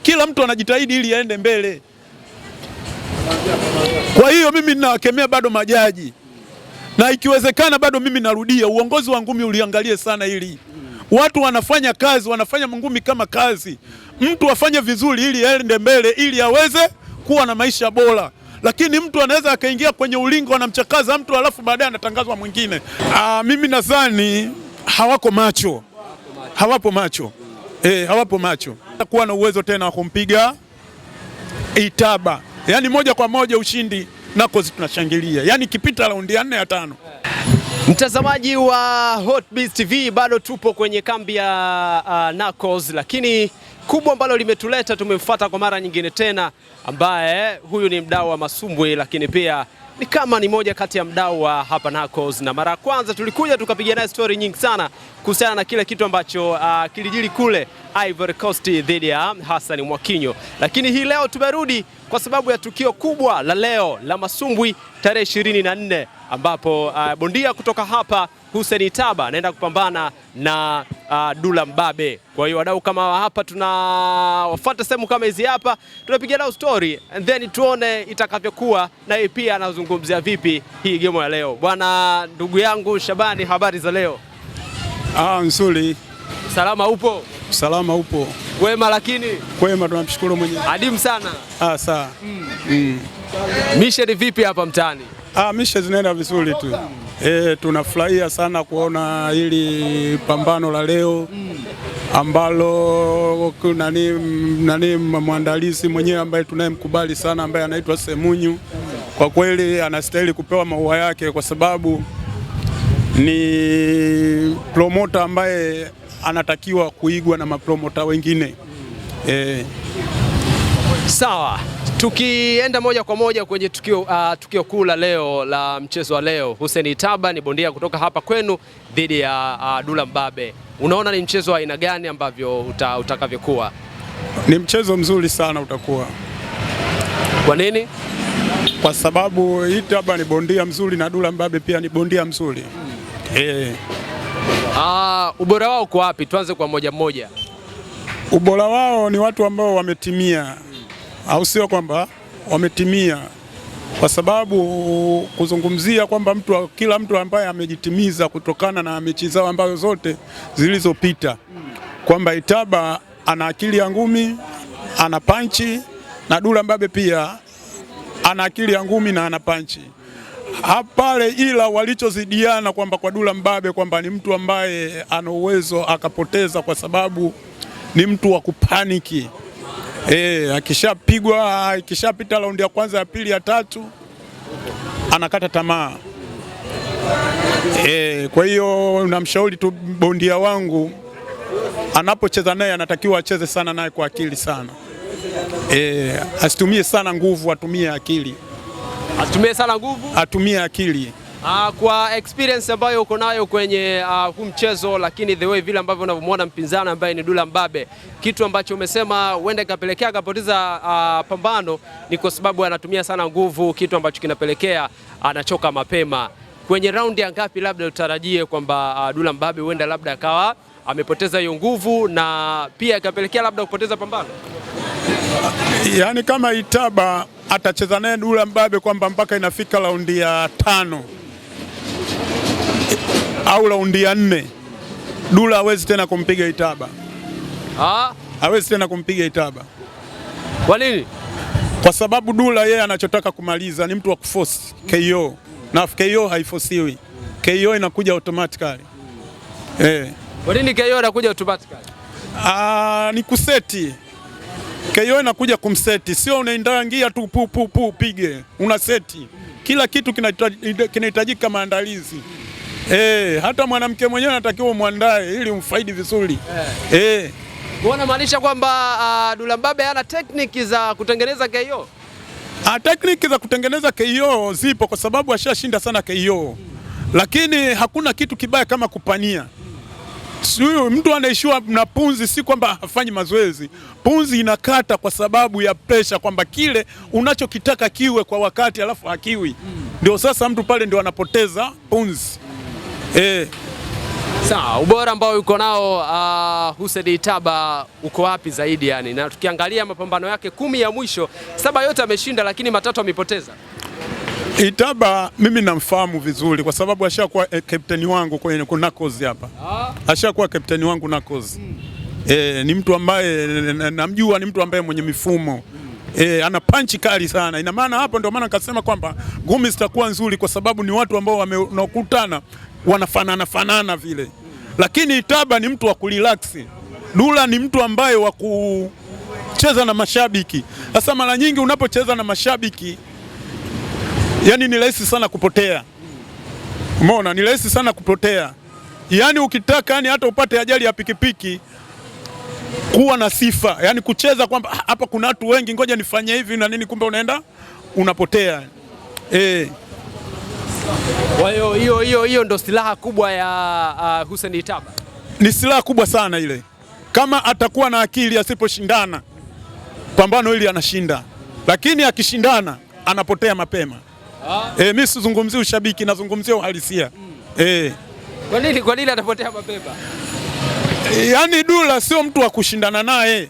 kila mtu anajitahidi ili aende mbele. Kwa hiyo mimi ninawakemea bado majaji, na ikiwezekana bado mimi narudia, uongozi wa ngumi uliangalie sana hili. Watu wanafanya kazi, wanafanya ngumi kama kazi. Mtu afanye vizuri ili aende mbele, ili aweze kuwa na maisha bora. Lakini mtu anaweza akaingia kwenye ulingo na mchakaza mtu alafu baadaye anatangazwa mwingine. Mimi nadhani hawapo macho. Hawapo macho. Kuwa na uwezo tena wa kumpiga Itaba. Yaani moja kwa moja ushindi Knuckles tunashangilia. Yaani kipita raundi ya 4 ya 5. Mtazamaji wa Hotbiz TV, bado tupo kwenye kambi ya Knuckles, lakini kubwa ambalo limetuleta, tumemfuata kwa mara nyingine tena, ambaye huyu ni mdau wa masumbwi, lakini pia ni kama ni moja kati ya mdau wa hapa Knuckles. Na mara ya kwanza tulikuja tukapiga naye story nyingi sana kuhusiana na kile kitu ambacho kilijiri kule Ivory Coast dhidi ya Hassan Mwakinyo. Lakini hii leo tumerudi kwa sababu ya tukio kubwa la leo la masumbwi tarehe 24, ambapo bondia kutoka hapa Hussein Itaba anaenda kupambana na Dula Mbabe. Kwa hiyo wadau kama hapa tunawafuata sehemu kama hizi hapa, tunapiga nao story and then tuone itakavyokuwa, na yeye pia anazungumzia vipi hii game ya leo. Bwana ndugu yangu Shabani, habari za leo? Nzuri. Salama upo? Salama upo. Wema lakini? Kwema, tunamshukuru Mwenyezi. Adimu sana. Sawa. Mishe ni vipi hapa mtaani? Mishe zinaenda vizuri tu. Tunafurahia sana kuona hili pambano la leo ambalo nani mwandalizi mwenyewe ambaye tunayemkubali sana ambaye anaitwa Semunyu. Kwa kweli anastahili kupewa maua yake kwa sababu ni promoter ambaye anatakiwa kuigwa na mapromota wengine. Sawa. Tukienda moja kwa moja kwenye tukio kuu la leo la mchezo wa leo, Hussein Itaba ni bondia kutoka hapa kwenu dhidi ya Dula Mbabe. Unaona ni mchezo wa aina gani ambavyo utakavyokuwa? Ni mchezo mzuri sana utakuwa. Kwa nini? Kwa sababu Itaba ni bondia mzuri na Dula Mbabe pia ni bondia mzuri. Ubora wao uko wapi? Tuanze kwa moja moja. Ubora wao ni watu ambao wametimia, au sio kwamba wametimia, kwa sababu kuzungumzia kwamba kila mtu ambaye amejitimiza kutokana na mechi zao ambazo zote zilizopita, kwamba Itaba ana akili ya ngumi, ana panchi, na Dula Mbabe pia ana akili ya ngumi na ana panchi. Hapale ila walichozidiana kwamba kwa Dula Mbabe kwamba ni mtu ambaye ana uwezo akapoteza kwa sababu ni mtu wa kupaniki. Akishapita raundi ya kwanza, ya pili, ya tatu anakata tamaa. Kwa hiyo namshauri tu bondia wangu anapocheza naye anatakiwa acheze sana naye kwa akili sana. Asitumie sana nguvu, atumie akili. Atumie sana nguvu, atumie akili. Kwa experience ambayo uko nayo kwenye huu mchezo, lakini the way vile ambavyo unavyomwona mpinzani ambaye ni Dula Mbabe, kitu ambacho umesema huenda ikapelekea akapoteza pambano ni kwa sababu anatumia sana nguvu, kitu ambacho kinapelekea anachoka mapema. Kwenye raundi ya ngapi labda utarajie kwamba Dula Mbabe huenda labda akawa amepoteza hiyo nguvu na pia ikapelekea labda kupoteza pambano? Yaani kama Itaba atacheza naye Dula Mbabe kwamba mpaka inafika raundi ya 5 au raundi ya 4, Dula hawezi tena kumpiga Itaba. Hawezi tena kumpiga Itaba. Kwa nini? Kwa sababu Dula yeye anachotaka kumaliza ni mtu wa kuforce KO. Na KO haifosiwi. KO inakuja automatically. Kwa nini KO inakuja automatically? Ni kuseti. KO inakuja kumseti, sio unaingia tu pige. Una seti. Kila kitu kinahitajika maandalizi. Hata mwanamke mwenyewe anatakiwa muandae ili umfaidi vizuri. Unamaanisha kwamba Dula Mbabe hana technique za kutengeneza KO? Technique za kutengeneza KO zipo kwa sababu ashashinda sana KO. Lakini hakuna kitu kibaya kama kupania. Sio mtu anaishiwa na punzi, si kwamba hafanyi mazoezi. Punzi inakata kwa sababu ya pressure kwamba kile unachokitaka kiwe kwa wakati alafu hakiwi. Ndio sasa mtu pale ndio anapoteza punzi. Sawa, ubora ambao yuko nao Hussein Itaba uko wapi zaidi yani? Na tukiangalia mapambano yake 10 ya mwisho, 7 yote ameshinda lakini 3 amepoteza. Itaba mimi namfahamu vizuri kwa sababu ashakuwa kapteni wangu kwenye Knuckles hapa. Ashakuwa kapteni wangu Knuckles. Ni mtu ambaye namjua, ni mtu ambaye mwenye mifumo. Ana panchi kali sana. Ina maana hapo ndio maana nikasema kwamba ngumi zitakuwa nzuri kwa sababu ni watu ambao wamenokutana wanafanana vile. Lakini Itaba ni mtu wa kurelax. Dula ni mtu ambaye wa kucheza na mashabiki. Sasa mara nyingi unapocheza na mashabiki yani ni rahisi sana kupotea. Umeona, ni rahisi sana kupotea. Yani ukitaka yani hata upate ajali ya pikipiki kuwa na sifa, yani kucheza kwamba hapa kuna watu wengi ngoja nifanye hivi na nini, kumbe unaenda unapotea. Kwa hiyo ndo silaha kubwa ya Hussein Itaba. Ni silaha kubwa sana ile. Kama atakuwa na akili, asiposhindana pambano hili anashinda, lakini akishindana anapotea mapema. Mimi sizungumzii ushabiki, nazungumzia uhalisia. Kwa nini atapotea mapema? Yaani Dula sio mtu wa kushindana naye.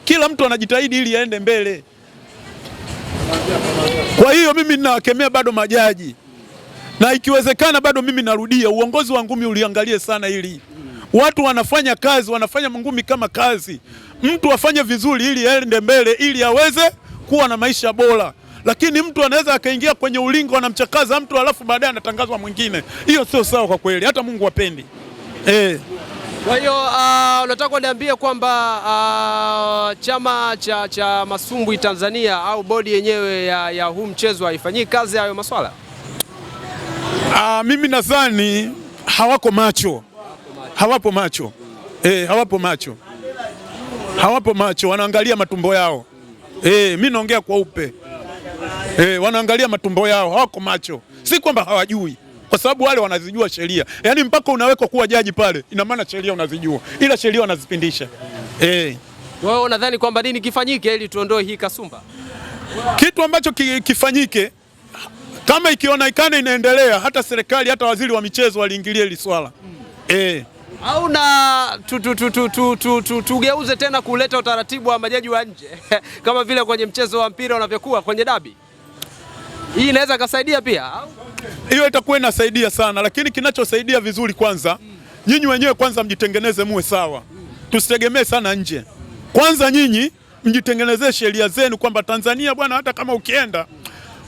Kila mtu anajitahidi ili aende mbele. Kwa hiyo mimi ninawakemea bado majaji. Na ikiwezekana bado mimi narudia, uongozi wa ngumi uliangalie sana hili. Watu wanafanya kazi, wanafanya ngumi kama kazi. Mtu afanye vizuri ili aende mbele, ili aweze kuwa na maisha bora. Lakini mtu anaweza akaingia kwenye ulingo, anamchakaza mtu alafu baadaye anatangazwa mwingine. Hiyo sio sawa kwa kweli, hata Mungu hapendi. Kwa hiyo unataka kuniambia kwamba chama cha masumbwi Tanzania au bodi yenyewe ya huu mchezo haifanyii kazi hayo maswala? Mimi nadhani hawako macho. Hawapo macho. Hawapo macho. Hawapo macho, wanaangalia matumbo yao. Mimi naongea kwa upe. Wanaangalia matumbo yao, hawako macho. Si kwamba hawajui, kwa sababu wale wanazijua sheria. Yaani mpaka unawekwa kuwa jaji pale, ina maana sheria unazijua. Ila sheria wanazipindisha. Wewe unadhani kwamba nini kifanyike ili tuondoe hii kasumba? Kitu ambacho kifanyike, kama ikionekana inaendelea, hata serikali, hata waziri wa michezo waliingilia hili swala. Au na tugeuze tena kuleta utaratibu wa majaji wa nje kama vile kwenye mchezo wa mpira unavyokuwa kwenye dabi. Hii inaweza kusaidia pia au? Hiyo itakuwa inasaidia sana, lakini kinachosaidia vizuri kwanza, nyinyi wenyewe kwanza mjitengeneze muwe sawa. Tusitegemee sana nje. Kwanza nyinyi mjitengenezee sheria zenu kwamba Tanzania bwana, hata kama ukienda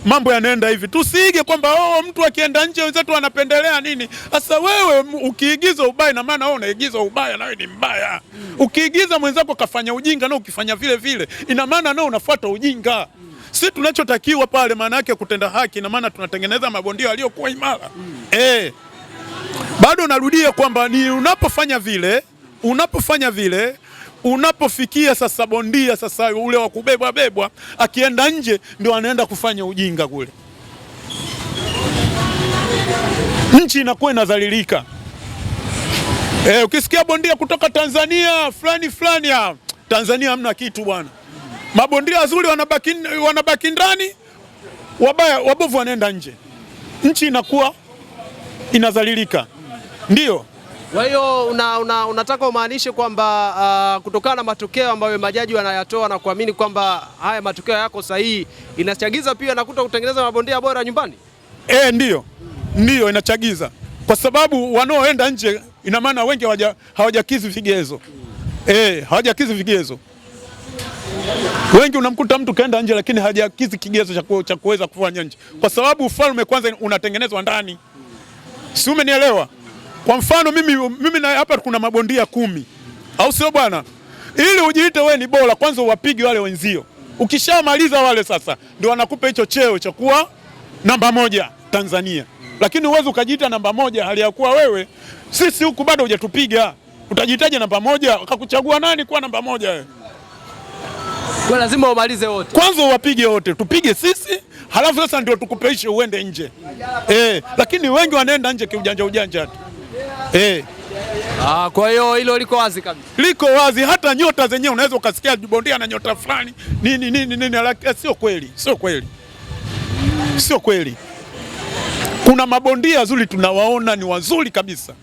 mambo yanaenda hivi. Tusiige kwamba mtu akienda nje wenzetu wanapendelea nini. Sasa wewe ukiigiza ubaya, na maana wewe unaigiza ubaya na wewe ni mbaya. Ukiigiza mwenzako kafanya ujinga na ukifanya vile vile, ina maana nao unafuata ujinga. Si tunachotakiwa pale maana yake kutenda haki, na maana tunatengeneza mabondia waliokuwa imara. Bado narudia kwamba ni unapofanya vile unapofikia sasa bondia sasa ule wa kubebwa akienda nje ndio anaenda kufanya ujinga kule, nchi inakuwa inadhalilika. Ukisikia bondia kutoka Tanzania fulani Tanzania hamna kitu bwana. Mabondia wazuri wanabaki ndani, wabaya wabovu wanaenda nje, nchi inakuwa inadhalilika. Ndio. Kwa hiyo unataka umaanishe kwamba kutokana na matokeo ambayo majaji wanayatoa na kuamini kwamba haya matokeo yako sahihi inachagiza pia na kutengeneza mabondia bora nyumbani? Ndio inachagiza, kwa sababu wanaoenda nje ina maana wengi hawajakizi vigezo. Hawajakizi vigezo. Wengi unamkuta mtu kaenda nje lakini hajakizi kigezo cha kuweza kufanya nje, kwa sababu ufalme kwanza unatengenezwa ndani. Si umenielewa? Kwa mfano mimi na hapa kuna mabondia 10. Au sio bwana? Ili ujiite wewe ni bora, kwanza uwapige wale wenzio. Ukishamaliza wale sasa ndio wanakupa hicho cheo cha kuwa namba 1 Tanzania. Lakini uwezo ukajiita namba 1 hali ya kuwa wewe sisi huku bado hujatupiga. Utajitaje namba 1? Akakuchagua nani kuwa namba 1 wewe? Kwa lazima umalize wote. Kwanza uwapige wote, tupige sisi, halafu sasa ndio tukupeishe uende nje. Lakini wengi wanaenda nje kiujanja tu. Kwa hiyo hilo liko wazi kabisa. Liko wazi, hata nyota zenyewe unaweza ukasikia bondia na nyota fulani nini, sio kweli. Sio kweli. Kuna mabondia wazuri tunawaona ni wazuri kabisa.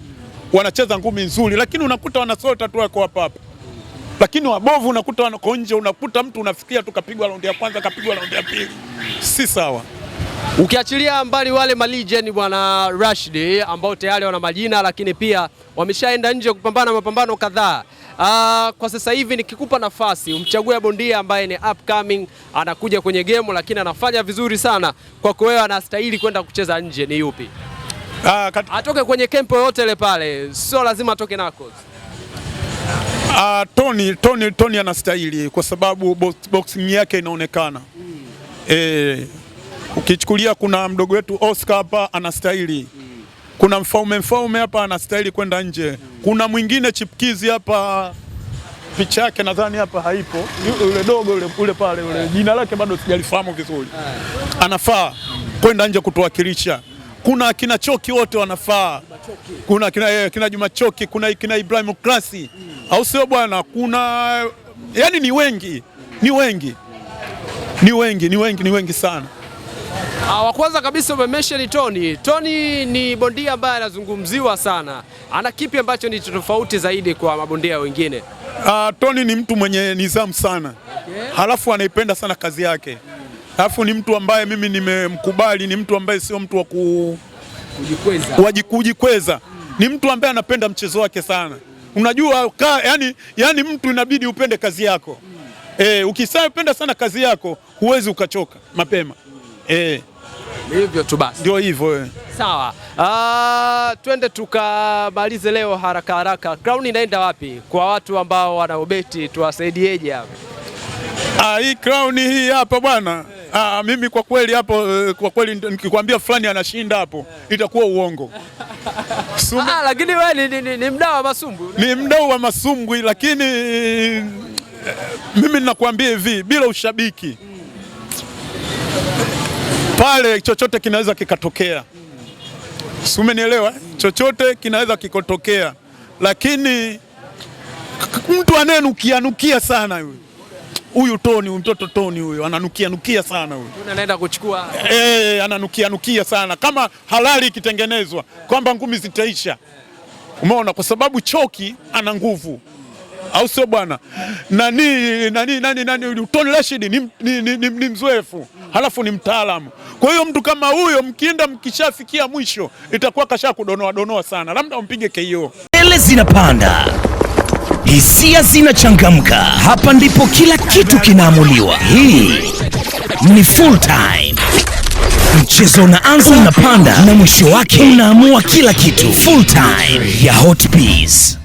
wanacheza ngumi nzuri, lakini unakuta wanasota tu wako hapa hapa. Lakini wabovu unakuta wanako nje, unakuta mtu unafikia tu kapigwa raundi ya kwanza, kapigwa raundi ya pili. Si sawa. Ukiachilia mbali wale malegend bwana Rashid ambao tayari wana majina, lakini pia wameshaenda nje kupambana mapambano kadhaa. Kwa sasa hivi nikikupa nafasi umchague bondia ambaye ni upcoming, anakuja kwenye game lakini anafanya vizuri sana, kwako wewe anastahili kwenda kucheza nje, ni yupi? Atoke kwenye kempo yote ile pale, sio lazima atoke Knuckles. Tony anastahili kwa sababu boxing yake inaonekana. Ukichukulia kuna mdogo wetu Oscar hapa anastahili. Kuna mfaume hapa anastahili kwenda nje. Kuna mwingine chipkizi hapa, picha yake nadhani hapa haipo. Yule dogo ule pale, jina lake bado sijalifahamu vizuri. Anafaa kwenda nje kutuwakilisha. Kuna kina Choki wote wanafaa. Kuna kina Juma Choki, kuna kina Ibrahim Klasi. Au sio bwana? Kuna yani ni wengi sana. Wa kwanza kabisa umemesheni Tony. Tony ni bondia ambaye anazungumziwa sana. Ana kipi ambacho ni tofauti zaidi kwa mabondia wengine? Tony ni mtu mwenye nidhamu sana. Halafu anaipenda sana kazi yake. Halafu ni mtu ambaye mimi nimemkubali, ni mtu ambaye sio mtu wa kujikweza. Ni mtu ambaye anapenda mchezo wake sana. Unajua yani mtu inabidi upende kazi yako. Ukisapenda sana kazi yako huwezi ukachoka mapema. Hivyo tu basi. Ndio hivyo. Sawa. Twende tukamalize leo haraka. Crown inaenda wapi? Kwa watu ambao wanaobeti tuwasaidieje hapa? Hii crown hii hapa bwana. Mimi kwa kweli hapo, kwa kweli nikikwambia fulani anashinda hapo itakuwa uongo. Lakini wewe ni mdau wa masumbwi. Ni mdau wa masumbwi, lakini mimi ninakwambia hivi, bila ushabiki pale chochote kinaweza kikatokea. Si umenielewa? Chochote kinaweza kikotokea. Lakini mtu anayenukia sana huyu Tony, mtoto Tony huyu ananukia sana huyu. Anaenda kuchukua. Ananukia sana. Kama halali ikitengenezwa kwamba ngumi zitaisha. Umeona, kwa sababu Choki ana nguvu. Au sio bwana? Nani Tony Rashid ni mzoefu, halafu ni mtaalamu. Kwa hiyo mtu kama huyo mkishafikia mwisho itakuwa kasha kudonoa sana. Labda umpige KO. Ele zinapanda, hisia zinachangamka. Hapa ndipo kila kitu kinaamuliwa. Hii ni full time. Mchezo unaanza, unapanda na mwisho wake unaamua kila kitu. Full time ya Hotbiz.